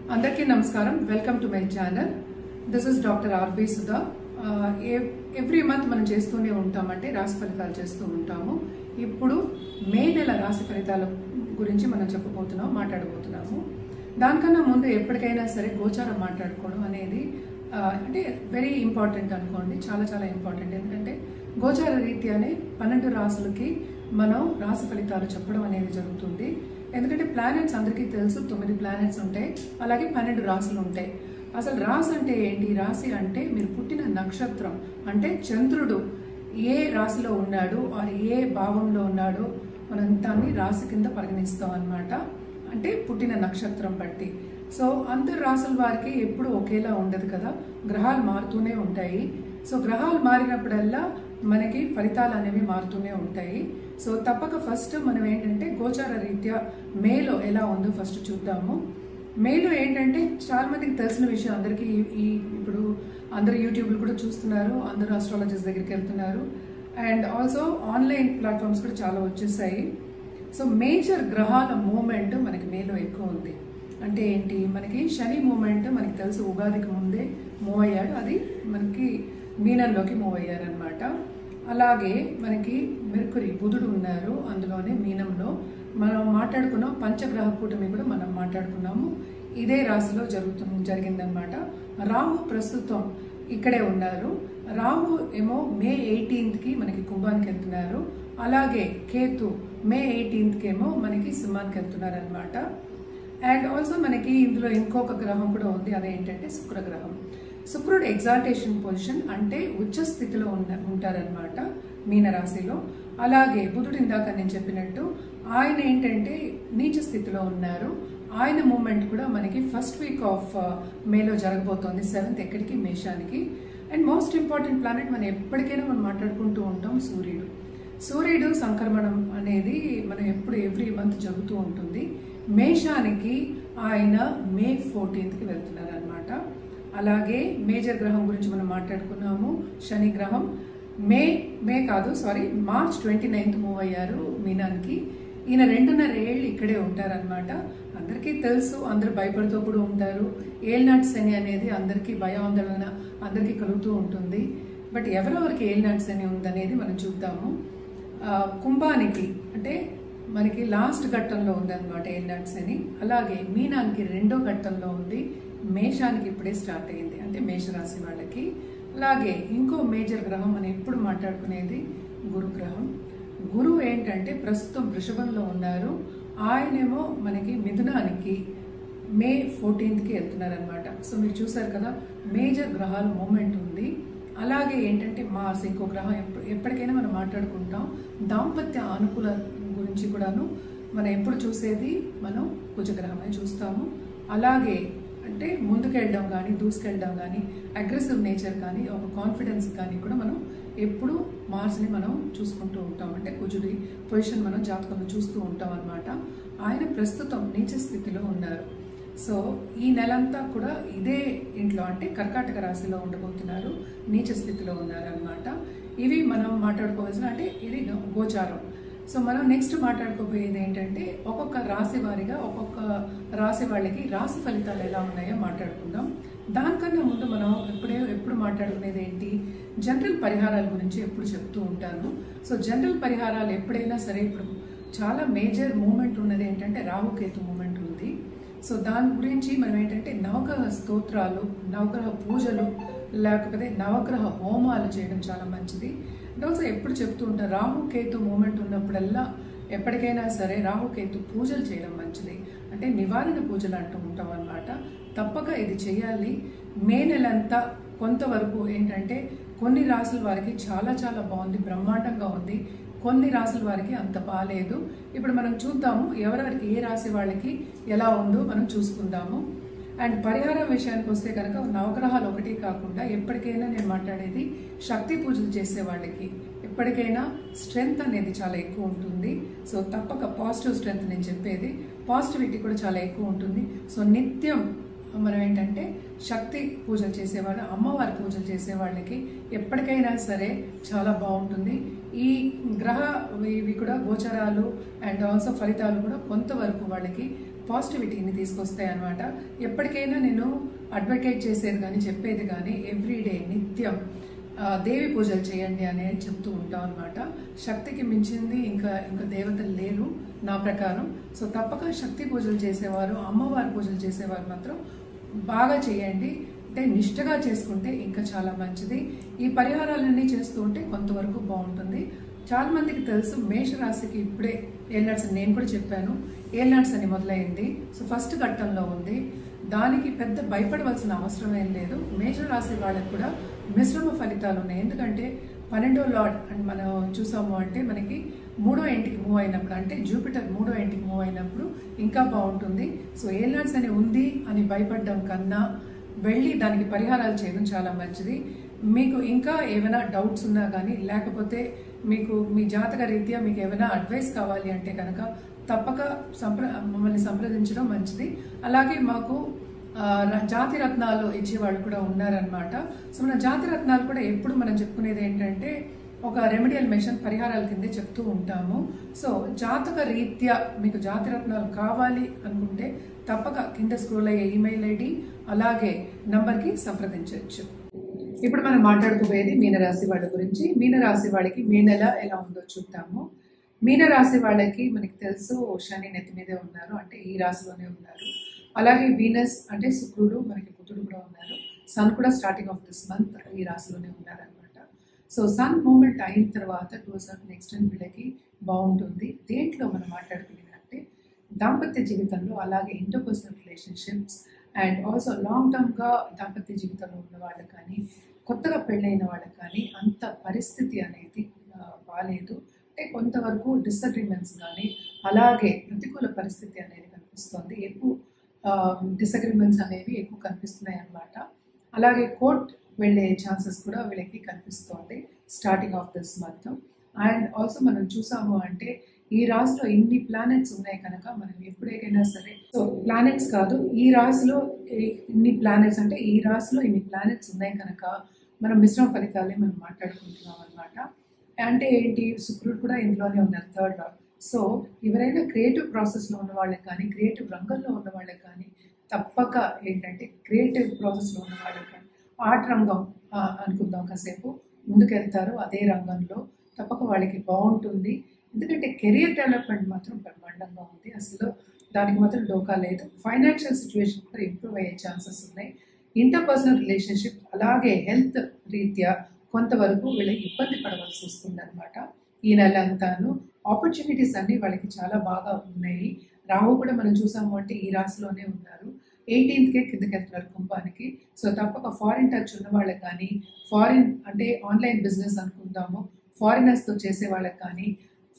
Andarki Namaskaram. Welcome to my channel. This is Dr. R.B. Sudha. Every month మనం చేస్తూనే ఉంటామంటే రాశి ఫలితాలు చేస్తూ ఉంటాము. ఇప్పుడు మే నెల రాశి ఫలితాల గురించి మనం మాట్లాడబోతున్నాము. దానికన్నా ముందు ఎప్పటికైనా సరే గోచారం మాట్లాడుకోవడం అనేది అంటే వెరీ ఇంపార్టెంట్ అనుకోండి. చాలా ఇంపార్టెంట్. ఎందుకంటే గోచార రీత్యానే 12 రాశులకి మనం రాశి ఫలితాలు చెప్పడం అనేది జరుగుతుంది. ఎందుకంటే ప్లానెట్స్ అందరికీ తెలుసు, 9 ప్లానెట్స్ ఉంటాయి, అలాగే 12 రాశులు ఉంటాయి. అసలు రాశి అంటే ఏంటి? రాశి అంటే మీరు పుట్టిన నక్షత్రం, అంటే చంద్రుడు ఏ రాశిలో ఉన్నాడు ఆర్ ఏ భావంలో ఉన్నాడో మనం దాన్ని రాశి కింద పరిగణిస్తాం అన్నమాట. అంటే పుట్టిన నక్షత్రం బట్టి. సో అందరు రాశుల వారికి ఎప్పుడు ఒకేలా ఉండదు కదా, గ్రహాలు మారుతూనే ఉంటాయి. సో గ్రహాలు మారినప్పుడల్లా మనకి ఫలితాలు అనేవి మారుతూనే ఉంటాయి. సో తప్పక ఫస్ట్ మనం ఏంటంటే గోచార రీత్యా మేలో ఎలా ఉందో ఫస్ట్ చూద్దాము. మేలో ఏంటంటే చాలా మందికి తెలిసిన విషయం, అందరికీ ఇప్పుడు అందరు యూట్యూబ్లు కూడా చూస్తున్నారు, అందరూ ఆస్ట్రాలజర్స్ దగ్గరికి వెళ్తున్నారు, అండ్ ఆల్సో ఆన్లైన్ ప్లాట్ఫామ్స్ కూడా చాలా వచ్చేసాయి. సో మేజర్ గ్రహాల మూమెంట్ మనకి మేలో ఎక్కువ ఉంది. అంటే ఏంటి? మనకి శని మూమెంట్ మనకి తెలుసు, ఉగాదికి ముందే మూవ్ అయ్యాడు, అది మనకి మీనంలోకి మూవ్ అయ్యారనమాట. అలాగే మనకి మెర్కురీ బుధుడు ఉన్నారు అందులోనే మీనంలో. మనం మాట్లాడుకున్నాం పంచగ్రహ కూటమి కూడా మనం మాట్లాడుకున్నాము, ఇదే రాశిలో జరిగిందనమాట. రాహు ప్రస్తుతం ఇక్కడే ఉన్నారు. రాహు ఏమో మే 18కి మనకి కుంభానికి వెళ్తున్నారు. అలాగే కేతు మే 18కి ఏమో మనకి సింహానికి వెళ్తున్నారు అనమాట. అండ్ ఆల్సో మనకి ఇందులో ఇంకొక గ్రహం కూడా ఉంది, అదేంటంటే శుక్రగ్రహం. శుక్రుడు ఎగ్జాల్టేషన్ పొజిషన్, అంటే ఉచ్చ స్థితిలో ఉంటారనమాట మీనరాశిలో. అలాగే బుధుడు ఇందాక నేను చెప్పినట్టు ఆయన ఏంటంటే నీచ స్థితిలో ఉన్నారు. ఆయన మూమెంట్ కూడా మనకి ఫస్ట్ వీక్ ఆఫ్ మేలో జరగబోతోంది, 7th ఎక్కడికి? మేషానికి. అండ్ మోస్ట్ ఇంపార్టెంట్ ప్లానెట్ మనం ఎప్పటికైనా మనం మాట్లాడుకుంటూ ఉంటాం, సూర్యుడు. సూర్యుడు సంక్రమణం అనేది మనం ఎవ్రీ మంత్ జరుగుతూ ఉంటుంది. మేషానికి ఆయన మే 14కి వెళ్తున్నారు అనమాట. అలాగే మేజర్ గ్రహం గురించి మనం మాట్లాడుకున్నాము, శని గ్రహం మార్చ్ 29th మూవ్ అయ్యారు మీనానికి. ఈయన 2.5 ఏళ్ళు ఇక్కడే ఉంటారనమాట. అందరికీ తెలుసు, అందరూ భయపడుతూ కూడా ఉంటారు. ఏలినాటి శని అనేది అందరికీ భయాందోళన అందరికీ కలుగుతూ ఉంటుంది. బట్ ఎవరెవరికి ఏలినాటి శని ఉందనేది మనం చూద్దాము. కుంభానికి అంటే మనకి లాస్ట్ ఘట్టంలో ఉందన్నమాట ఏలినాటి శని. అలాగే మీనానికి 2వ ఘట్టంలో ఉంది. మేషానికి ఇప్పుడే స్టార్ట్ అయింది, అంటే మేషరాశి వాళ్ళకి. అలాగే ఇంకో మేజర్ గ్రహం మనం ఎప్పుడు మాట్లాడుకునేది గురుగ్రహం. గురువు ఏంటంటే ప్రస్తుతం వృషభంలో ఉన్నారు. ఆయనేమో మనకి మిథునానికి మే 14కి వెళ్తున్నారు అనమాట. సో మీరు చూసారు కదా, మేజర్ గ్రహాల మూమెంట్ ఉంది. అలాగే ఏంటంటే మార్స్ ఇంకో గ్రహం. ఎప్పటికైనా మనం మాట్లాడుకుంటాం దాంపత్య అనుకూల గురించి కూడాను. మనం ఎప్పుడు చూసేది మనం కుజగ్రహమే చూస్తాము. అలాగే అంటే ముందుకెళ్ళడం కానీ, దూసుకెళ్ళడం కానీ, అగ్రెసివ్ నేచర్ కానీ, ఒక కాన్ఫిడెన్స్ కానీ కూడా మనం ఎప్పుడు మార్స్ని మనం చూసుకుంటూ ఉంటాం. అంటే కుజుడి పొజిషన్ మనం జాతకంలో చూస్తూ ఉంటాం అనమాట. ఆయన ప్రస్తుతం నీచ స్థితిలో ఉన్నారు. సో ఈ నెలంతా కూడా ఇదే ఇంట్లో, అంటే కర్కాటక రాశిలో ఉండబోతున్నారు, నీచ స్థితిలో ఉన్నారనమాట. ఇవి మనం మాట్లాడుకోవాల్సిన, అంటే ఇది గోచారం. సో మనం నెక్స్ట్ మాట్లాడుకోబోయేది ఏంటంటే ఒక్కొక్క రాశి వారిగా ఒక్కొక్క రాశి వాళ్ళకి రాశి ఫలితాలు ఎలా ఉన్నాయో మాట్లాడుకుందాం. దానికన్నా ముందు మనం ఎప్పుడు మాట్లాడుకునేది ఏంటి? జనరల్ పరిహారాల గురించి ఎప్పుడు చెప్తూ ఉంటాను. సో జనరల్ పరిహారాలు ఎప్పుడైనా సరే, ఇప్పుడు చాలా మేజర్ మూమెంట్ ఉన్నది ఏంటంటే రాహుకేతు మూమెంట్ ఉంది. సో దాని గురించి మనం ఏంటంటే నవగ్రహ స్తోత్రాలు, నవగ్రహ పూజలు, లేకపోతే నవగ్రహ హోమాలు చేయడం చాలా మంచిది. అండ్ ఆల్సో ఎప్పుడు చెప్తూ ఉంటారు, రాహుకేతు మూమెంట్ ఉన్నప్పుడల్లా ఎప్పటికైనా సరే రాహుకేతు పూజలు చేయడం మంచిది, అంటే నివారణ పూజలు అంటూ ఉంటాం అన్నమాట. తప్పక ఇది చేయాలి. మే నెలంతా కొంతవరకు ఏంటంటే కొన్ని రాసుల వారికి చాలా బాగుంది, బ్రహ్మాండంగా ఉంది. కొన్ని రాసుల వారికి అంత బాగాలేదు. ఇప్పుడు మనం చూద్దాము ఎవరెవరికి ఏ రాశి వాళ్ళకి ఎలా ఉందో మనం చూసుకుందాము. అండ్ పరిహారం విషయానికి వస్తే కనుక నవగ్రహాలు ఒకటి కాకుండా ఎప్పటికైనా నేను మాట్లాడేది శక్తి పూజలు చేసే వాళ్ళకి ఎప్పటికైనా స్ట్రెంగ్త్ అనేది చాలా ఎక్కువ ఉంటుంది. సో తప్పక పాజిటివ్ స్ట్రెంగ్త్, నేను చెప్పేది పాజిటివిటీ కూడా చాలా ఎక్కువ ఉంటుంది. సో నిత్యం మనం ఏంటంటే శక్తి పూజలు చేసేవాళ్ళు, అమ్మవారి పూజలు చేసే వాళ్ళకి ఎప్పటికైనా సరే చాలా బాగుంటుంది. ఈ గ్రహ ఇవి కూడా గోచరాలు అండ్ ఆల్సో ఫలితాలు కూడా కొంతవరకు వాళ్ళకి పాజిటివిటీని తీసుకొస్తాయి అన్నమాట. ఎప్పటికైనా నేను అడ్వకేట్ చేసేది కానీ చెప్పేది కానీ ఎవ్రీడే నిత్యం దేవి పూజలు చేయండి అని చెప్తూ ఉంటాం అనమాట. శక్తికి మించింది ఇంకా దేవతలు లేరు నా ప్రకారం. సో తప్పక శక్తి పూజలు చేసేవారు, అమ్మవారి పూజలు చేసేవారు మాత్రం బాగా చేయండి. అంటే నిష్ఠగా చేసుకుంటే ఇంకా చాలా మంచిది. ఈ పరిహారాలన్నీ చేస్తూ ఉంటే కొంతవరకు బాగుంటుంది. చాలా మందికి తెలుసు మేషరాశికి ఇప్పుడే ఏల్నాడ్స్ అని నేను కూడా చెప్పాను. ఏల్నాడ్స్ అని మొదలైంది. సో ఫస్ట్ ఘట్టంలో ఉంది. దానికి పెద్ద భయపడవలసిన అవసరం ఏం లేదు. మేషరాశి వాళ్ళకి కూడా మిశ్రమ ఫలితాలు ఉన్నాయి. ఎందుకంటే 12వ లార్డ్ అని మనం చూసాము అంటే మనకి 3వ ఇంటికి మూవ్ అయినప్పుడు, అంటే జూపిటర్ 3వ ఇంటికి మూవ్ అయినప్పుడు ఇంకా బాగుంటుంది. సో ఏల్నాడ్స్ అని ఉంది అని భయపడడం కన్నా వెళ్ళి దానికి పరిహారాలు చేయడం చాలా మంచిది. మీకు ఇంకా ఏమైనా డౌట్స్ ఉన్నా కానీ, లేకపోతే మీకు మీ జాతక రీత్యా మీకు ఏమైనా అడ్వైస్ కావాలి అంటే కనుక తప్పక మమ్మల్ని సంప్రదించడం మంచిది. అలాగే మాకు జాతి రత్నాలు ఇచ్చేవాళ్ళు కూడా ఉన్నారనమాట. సో మన జాతి రత్నాలు కూడా ఎప్పుడు మనం చెప్పుకునేది ఏంటంటే ఒక రెమెడియల్ మెషిన్ పరిహారాల కిందే చెప్తూ ఉంటాము. సో జాతక రీత్యా మీకు జాతి రత్నాలు కావాలి అనుకుంటే తప్పక కింద స్క్రోల్ అయ్యే ఈమెయిల్ ఐడి అలాగే నంబర్కి సంప్రదించవచ్చు. ఇప్పుడు మనం మాట్లాడుకోబోయేది మీనరాశి వాళ్ళ గురించి. మీనరాశి వాళ్ళకి మే నెల ఎలా ఉందో చూద్దాము. మీనరాశి వాళ్ళకి మనకి తెలుసు శని నెత్తి మీదే ఉన్నారు, అంటే ఈ రాశిలోనే ఉన్నారు. అలాగే వీనస్ అంటే శుక్రుడు, మనకి బుధుడు కూడా ఉన్నారు. సన్ కూడా స్టార్టింగ్ ఆఫ్ దిస్ మంత్ ఈ రాశిలోనే ఉన్నారనమాట. సో సన్ మూమెంట్ అయిన తర్వాత టు సర్టన్ ఎక్స్టెంట్ వీళ్ళకి బాగుంటుంది. దేంట్లో మనం మాట్లాడుకునేదంటే దాంపత్య జీవితంలో, అలాగే interpersonal relationships and also long టర్మ్గా దాంపత్య జీవితంలో ఉన్న వాళ్ళకి కానీ, కొత్తగా పెళ్ళైన వాళ్ళకి కానీ అంత పరిస్థితి అనేది బాగాలేదు. అంటే కొంతవరకు డిసగ్రిమెంట్స్ కానీ, అలాగే ప్రతికూల పరిస్థితి అనేది కనిపిస్తుంది. ఎక్కువ డిసగ్రిమెంట్స్ అనేవి ఎక్కువ కనిపిస్తున్నాయి అన్నమాట. అలాగే కోర్ట్ వెళ్ళే ఛాన్సెస్ కూడా వీళ్ళకి కనిపిస్తుంది starting of this month. And also మనం చూసాము అంటే ఈ రాశిలో ఇన్ని ప్లానెట్స్ ఉన్నాయి కనుక మనం ఎప్పుడైనా సరే, సో ప్లానెట్స్ కాదు, ఈ రాశిలో ఇన్ని ప్లానెట్స్, అంటే ఈ రాశిలో ఇన్ని ప్లానెట్స్ ఉన్నాయి కనుక మనం మిశ్రమ ఫలితాలే మనం మాట్లాడుకుంటున్నాం అనమాట. అంటే ఏంటి, శుక్రుడు కూడా ఇంట్లోనే ఉన్నారు, థర్డ్ లార్డ్. సో ఎవరైనా క్రియేటివ్ ప్రాసెస్లో ఉన్న వాళ్ళకి కానీ, క్రియేటివ్ రంగంలో ఉన్న వాళ్ళకి కానీ తప్పక ఏంటంటే క్రియేటివ్ ప్రాసెస్లో ఉన్న వాళ్ళకి కానీ, ఆర్ట్ రంగం అనుకుందాం కాసేపు, ముందుకెళ్తారు అదే రంగంలో, తప్పక వాళ్ళకి బాగుంటుంది. ఎందుకంటే కెరియర్ డెవలప్మెంట్ మాత్రం బ్రహ్మాండంగా ఉంది, అసలు దానికి మాత్రం డోకా లేదు. ఫైనాన్షియల్ సిచ్యువేషన్ కూడా ఇంప్రూవ్ అయ్యే ఛాన్సెస్ ఉన్నాయి. ఇంటర్పర్సనల్ రిలేషన్షిప్ అలాగే హెల్త్ రీత్యా కొంతవరకు వీళ్ళకి ఇబ్బంది పడవలసి వస్తుంది అనమాట. ఈ నెల అంతాను ఆపర్చునిటీస్ అన్నీ వాళ్ళకి చాలా బాగా ఉన్నాయి. రాహు కూడా మనం చూసాము అంటే ఈ రాశిలోనే ఉన్నారు. 18కే కిందకి వెళ్తున్నారు కుంభానికి. సో తప్పక ఫారిన్ టచ్ ఉన్న వాళ్ళకి కానీ, ఫారిన్ అంటే ఆన్లైన్ బిజినెస్ అనుకుందాము, ఫారినర్స్తో చేసే వాళ్ళకి కానీ,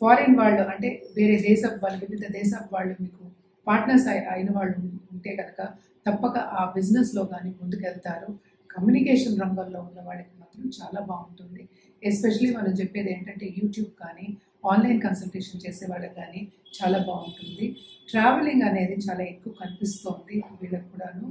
ఫారిన్ వాళ్ళు అంటే వేరే దేశపు వాళ్ళు, వివిధ దేశపు వాళ్ళు మీకు పార్ట్నర్స్ అయిన వాళ్ళు ఉంటే కనుక తప్పక ఆ బిజినెస్లో కానీ ముందుకెళ్తారు. కమ్యూనికేషన్ రంగంలో ఉన్న వాళ్ళకి మాత్రం చాలా బాగుంటుంది. ఎస్పెషలీ మనం చెప్పేది ఏంటంటే యూట్యూబ్ కానీ, ఆన్లైన్ కన్సల్టేషన్ చేసే వాళ్ళకి కానీ చాలా బాగుంటుంది. ట్రావెలింగ్ అనేది చాలా ఎక్కువ కనిపిస్తోంది వీళ్ళకి కూడాను.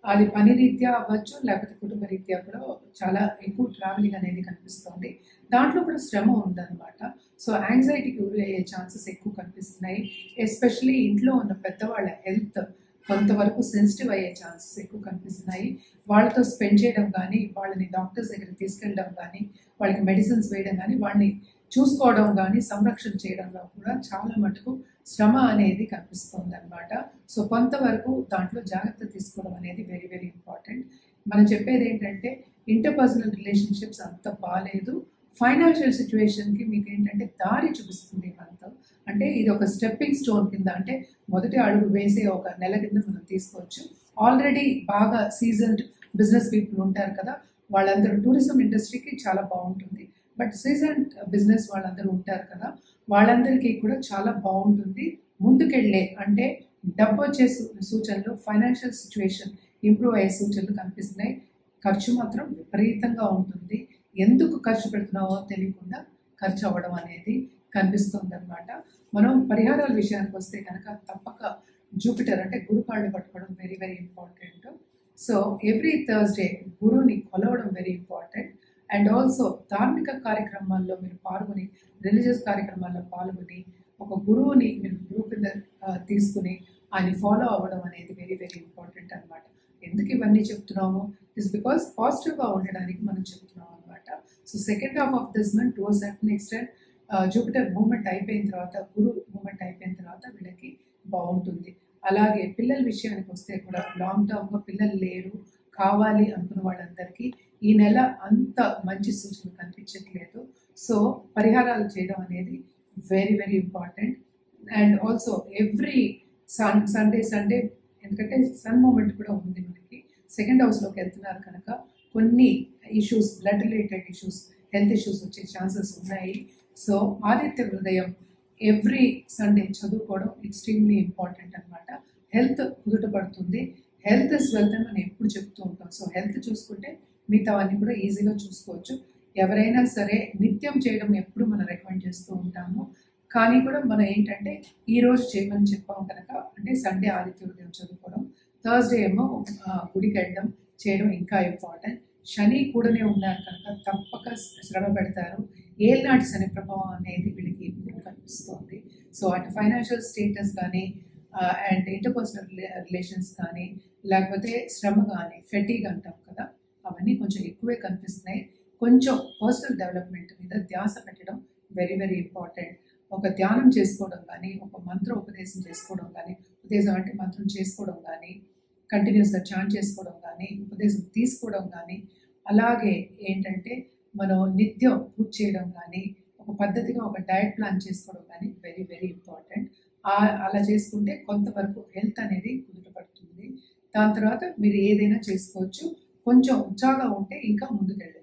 అది పని రీత్యా అవ్వచ్చు, లేకపోతే కుటుంబ రీత్యా కూడా చాలా ఎక్కువ ట్రావెలింగ్ అనేది కనిపిస్తోంది. దాంట్లో కూడా శ్రమ ఉందన్నమాట. సో యాంగ్జైటీకి గురి అయ్యే ఛాన్సెస్ ఎక్కువ కనిపిస్తున్నాయి. ఎస్పెషలీ ఇంట్లో ఉన్న పెద్దవాళ్ళ హెల్త్ కొంతవరకు సెన్సిటివ్ అయ్యే ఛాన్సెస్ ఎక్కువ కనిపిస్తున్నాయి. వాళ్ళతో స్పెండ్ చేయడం కానీ, వాళ్ళని డాక్టర్స్ దగ్గర తీసుకెళ్ళడం కానీ, వాళ్ళకి మెడిసిన్స్ వేయడం కానీ, వాళ్ళని చూసుకోవడం కానీ, సంరక్షణ చేయడంలో కూడా చాలా మటుకు శ్రమ అనేది కనిపిస్తుంది అనమాట. సో కొంతవరకు దాంట్లో జాగ్రత్త తీసుకోవడం అనేది వెరీ వెరీ ఇంపార్టెంట్. మనం చెప్పేది ఏంటంటే ఇంటర్పర్సనల్ రిలేషన్షిప్స్ అంత బాగాలేదు. ఫైనాన్షియల్ సిచ్యువేషన్కి మీకు ఏంటంటే దారి చూపిస్తుంది మంత్. అంటే ఇది ఒక స్టెప్పింగ్ స్టోన్ కింద, అంటే మొదటి అడుగు వేసే ఒక నెల కింద మనం తీసుకోవచ్చు. ఆల్రెడీ బాగా సీజన్డ్ బిజినెస్ పీపుల్ ఉంటారు కదా, వాళ్ళందరూ టూరిజం ఇండస్ట్రీకి చాలా బాగుంటుంది. బట్ సీజన్ బిజినెస్ వాళ్ళందరూ ఉంటారు కదా, వాళ్ళందరికీ కూడా చాలా బాగుంటుంది. ముందుకెళ్ళే అంటే డబ్బు వచ్చే సూచనలు, ఫైనాన్షియల్ సిచ్యువేషన్ ఇంప్రూవ్ అయ్యే సూచనలు కనిపిస్తున్నాయి. ఖర్చు మాత్రం విపరీతంగా ఉంటుంది. ఎందుకు ఖర్చు పెడుతున్నావో తెలియకుండా ఖర్చు అవ్వడం అనేది కనిపిస్తుంది అనమాట. మనం పరిహారాల విషయానికి వస్తే కనుక తప్పక జూపిటర్ అంటే గురు కాళ్ళు పట్టుకోవడం very very important. So every Thursday గురువుని కొలవడం వెరీ ఇంపార్టెంట్. అండ్ ఆల్సో ధార్మిక కార్యక్రమాల్లో మీరు పాల్గొని, రిలీజియస్ కార్యక్రమాల్లో పాల్గొని, ఒక గురువుని మీరు గురువు కింద తీసుకుని అని ఫాలో అవ్వడం అనేది వెరీ వెరీ ఇంపార్టెంట్ అనమాట. ఎందుకు ఇవన్నీ చెప్తున్నాము? ఇస్ బికాస్ పాజిటివ్గా ఉండడానికి మనం చెప్తున్నాం అనమాట. So second half of this month to a certain extent Jupiter movement అయిపోయిన తర్వాత, గురు మూమెంట్ అయిపోయిన తర్వాత వీళ్ళకి బాగుంటుంది. అలాగే పిల్లల విషయానికి వస్తే కూడా లాంగ్ టర్మ్గా పిల్లలు లేరు, కావాలి అనుకున్న వాళ్ళందరికీ ఈ నెల అంత మంచి సూచనలు కనిపించట్లేదు. సో పరిహారాలు చేయడం అనేది very very important. And also every Sunday ఎందుకంటే సన్ మూమెంట్ కూడా ఉంది మనకి, సెకండ్ హౌస్లోకి వెళ్తున్నారు కనుక కొన్ని issues, blood related issues, health issues వచ్చే ఛాన్సెస్ ఉన్నాయి. సో ఆదిత్య హృదయం ఎవ్రీ సండే చదువుకోవడం ఎక్స్ట్రీమ్లీ ఇంపార్టెంట్ అనమాట. హెల్త్ కుదుట పడుతుంది. హెల్త్ ఇస్ వెల్త్ అని మనం ఎప్పుడు చెప్తూ ఉంటాం. సో హెల్త్ చూసుకుంటే మిగతావన్నీ కూడా ఈజీగా చూసుకోవచ్చు. ఎవరైనా సరే నిత్యం చేయడం ఎప్పుడు మనం రికమెండ్ చేస్తూ ఉంటాము, కానీ కూడా మనం ఏంటంటే ఈరోజు చేయమని చెప్పాం కనుక, అంటే సండే ఆదిత్య హృదయం చదువుకోవడం, థర్స్డే ఏమో గుడికి వెళ్ళడం చేయడం ఇంకా ఇంపార్టెంట్. శని కూడానే ఉన్నారు కనుక తప్పక శ్రమ పెడతారు. ఏళ్ళనాటి శని ప్రభావం అనేది వీళ్ళకి ఎక్కువ కనిపిస్తుంది. సో అటు ఫైనాన్షియల్ స్టేటస్ కానీ అండ్ ఇంటర్పర్సనల్ రిలేషన్స్ కానీ, లేకపోతే శ్రమ కానీ, ఫెటీగ్ అంటాం కదా, అవన్నీ కొంచెం ఎక్కువే కనిపిస్తున్నాయి. కొంచెం పర్సనల్ డెవలప్మెంట్ మీద ధ్యాస పెట్టడం వెరీ వెరీ ఇంపార్టెంట్. ఒక ధ్యానం చేసుకోవడం కానీ, ఒక మంత్ర ఉపదేశం చేసుకోవడం కానీ, ఉపదేశం అంటే మంత్రం చేసుకోవడం కానీ, కంటిన్యూస్గా చాంట్ చేసుకోవడం కానీ, ఉపదేశం తీసుకోవడం కానీ, అలాగే ఏంటంటే మనం నిత్యం పూజ చేయడం కానీ, ఒక పద్ధతిగా ఒక డయట్ ప్లాన్ చేసుకోవడం కానీ వెరీ వెరీ ఇంపార్టెంట్. అలా చేసుకుంటే కొంతవరకు హెల్త్ అనేది కుదుటపడుతుంది. దాని తర్వాత మీరు ఏదైనా చేసుకోవచ్చు. కొంచెం ఉత్సాహంగా ఉంటే ఇంకా ముందుకెళ్ళచ్చు.